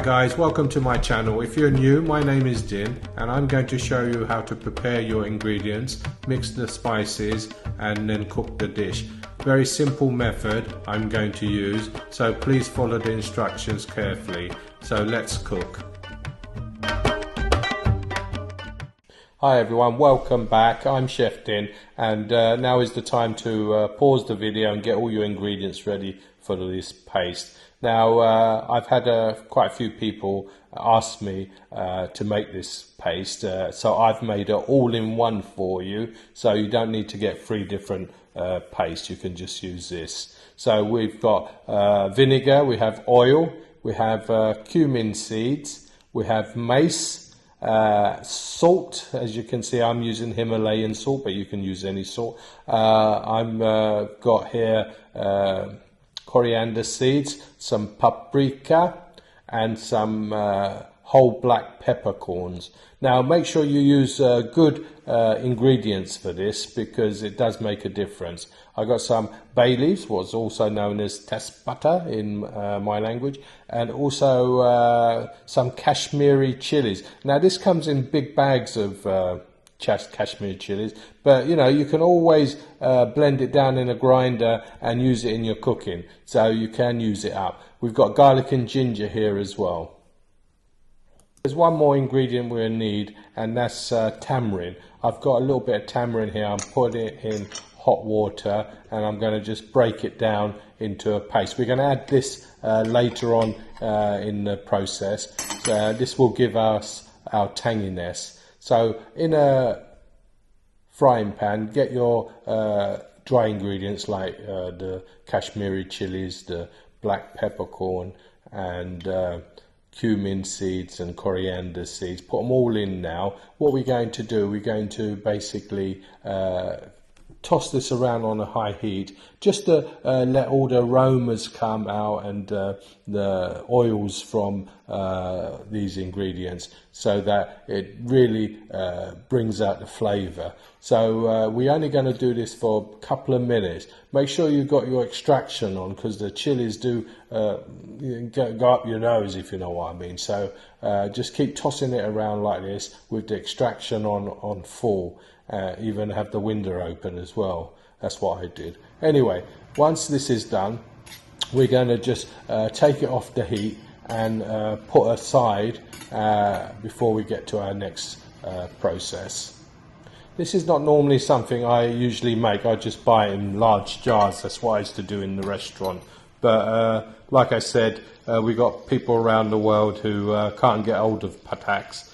Guys, welcome to my channel. If you're new, my name is Din and I'm going to show you how to prepare your ingredients, mix the spices and then cook the dish. Very simple method I'm going to use, so please follow the instructions carefully. So let's cook. Hi everyone, welcome back. I'm Chef Din and now is the time to pause the video and get all your ingredients ready for this paste. Now I've had quite a few people ask me to make this paste, so I've made it all in one for you, so you don't need to get 3 different paste, you can just use this. So we've got vinegar, we have oil, we have cumin seeds, we have mace, salt. As you can see, I'm using Himalayan salt, but you can use any salt. I'm got here coriander seeds, some paprika and some whole black peppercorns. Now make sure you use good ingredients for this, because it does make a difference. I got some bay leaves, what's also known as tespata in my language, and also some Kashmiri chilies. Now this comes in big bags of Kashmiri chilies, but you know, you can always blend it down in a grinder and use it in your cooking, so you can use it up. We've got garlic and ginger here as well. There's one more ingredient we'll need, and that's tamarind. I've got a little bit of tamarind here. I'm putting it in hot water and I'm going to just break it down into a paste. We're going to add this later on in the process. This will give us our tanginess. So in a frying pan, get your dry ingredients like the Kashmiri chilies, the black peppercorn and cumin seeds and coriander seeds. Put them all in now. What we're going to do, we're going to basically toss this around on a high heat, just to let all the aromas come out and the oils from these ingredients, so that it really brings out the flavour. So we're only going to do this for a couple of minutes. Make sure you've got your extraction on, because the chilies do go up your nose, if you know what I mean. So just keep tossing it around like this with the extraction on full. Even have the window open as well. That's what I did. Anyway, once this is done, we're going to just take it off the heat and put aside before we get to our next process. This is not normally something I usually make. I just buy it in large jars. That's what I used to do in the restaurant. But like I said, we got people around the world who can't get hold of Patak's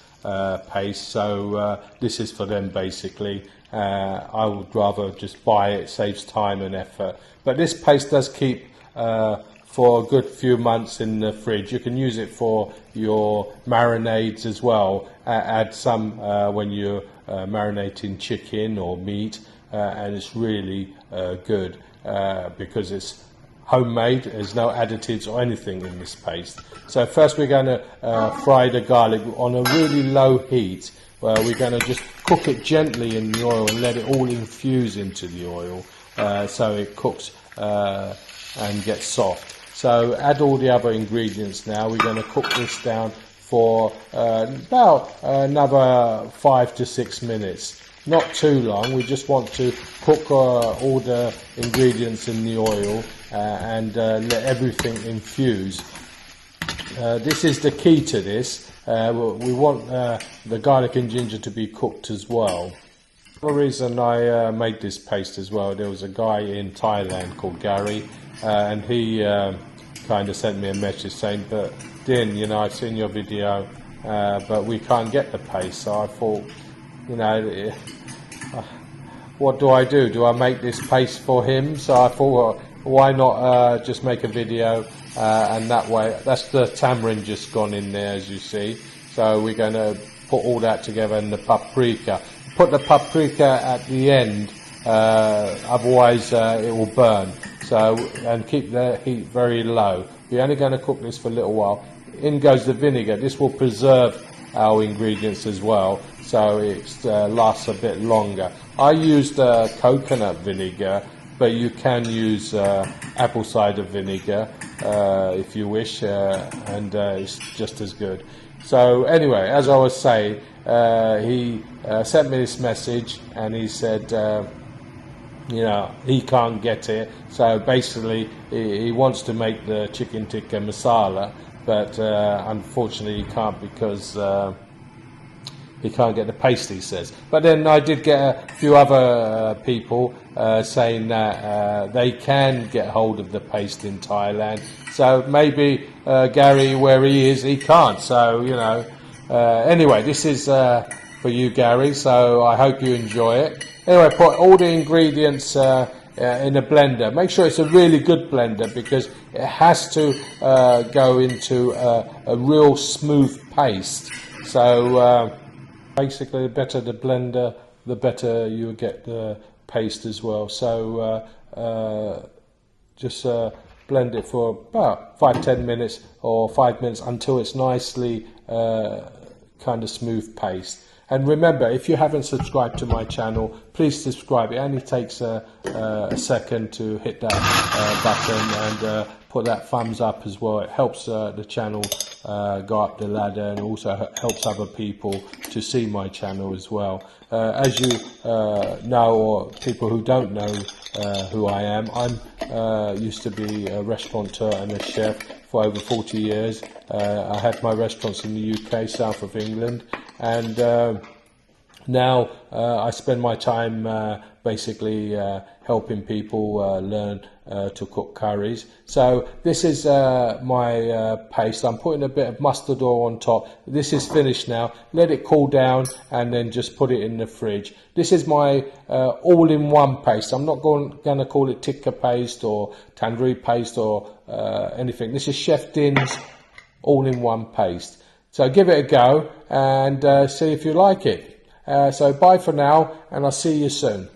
paste, so this is for them basically. I would rather just buy it, saves time and effort. But this paste does keep for a good few months in the fridge. You can use it for your marinades as well. Add some when you're marinating chicken or meat, and it's really good because it's homemade. There's no additives or anything in this paste. So first we're going to fry the garlic on a really low heat. We're going to just cook it gently in the oil and let it all infuse into the oil, so it cooks and gets soft. So add all the other ingredients now. We're going to cook this down for about another 5 to 6 minutes. Not too long. We just want to cook all the ingredients in the oil and let everything infuse. This is the key to this. We want the garlic and ginger to be cooked as well. The reason I made this paste as well, there was a guy in Thailand called Gary, and he kind of sent me a message saying, but Din, you know, I've seen your video, but we can't get the paste. So I thought, you know, what do I do? Do I make this paste for him? So I thought, well, why not just make a video, and that way, that's the tamarind just gone in there, as you see. So we're going to put all that together, and the paprika. Put the paprika at the end, otherwise it will burn. So, and keep the heat very low. We're only going to cook this for a little while. In goes the vinegar. This will preserve our ingredients as well, so it lasts a bit longer. I used coconut vinegar, but you can use apple cider vinegar. if you wish, and it's just as good. So anyway, as I was saying, he sent me this message, and he said, he can't get it. So basically, he wants to make the chicken tikka masala, but unfortunately he can't, because he can't get the paste, he says. But then I did get a few other people saying that they can get hold of the paste in Thailand. So maybe Gary, where he is, he can't. So, anyway, this is for you, Gary. So I hope you enjoy it. Anyway, put all the ingredients in a blender. Make sure it's a really good blender, because it has to go into a real smooth paste. So basically, the better the blender, the better you get the paste as well. So just blend it for about 5-10 minutes, or 5 minutes, until it's nicely kind of smooth paste. And remember, if you haven't subscribed to my channel, please subscribe. It only takes a second to hit that button, and put that thumbs up as well. It helps the channel go up the ladder, and also helps other people to see my channel as well. As you know, or people who don't know who I am, I'm used to be a restaurateur and a chef for over 40 years. I had my restaurants in the UK, south of England, and now I spend my time basically helping people learn to cook curries. So this is my paste. I'm putting a bit of mustard oil on top. This is finished now. Let it cool down, and then just put it in the fridge. This is my all-in-one paste. I'm not going to call it Tikka Paste or Tandoori Paste or anything. This is Chef Din's all-in-one paste. So give it a go, and see if you like it. So bye for now, and I'll see you soon.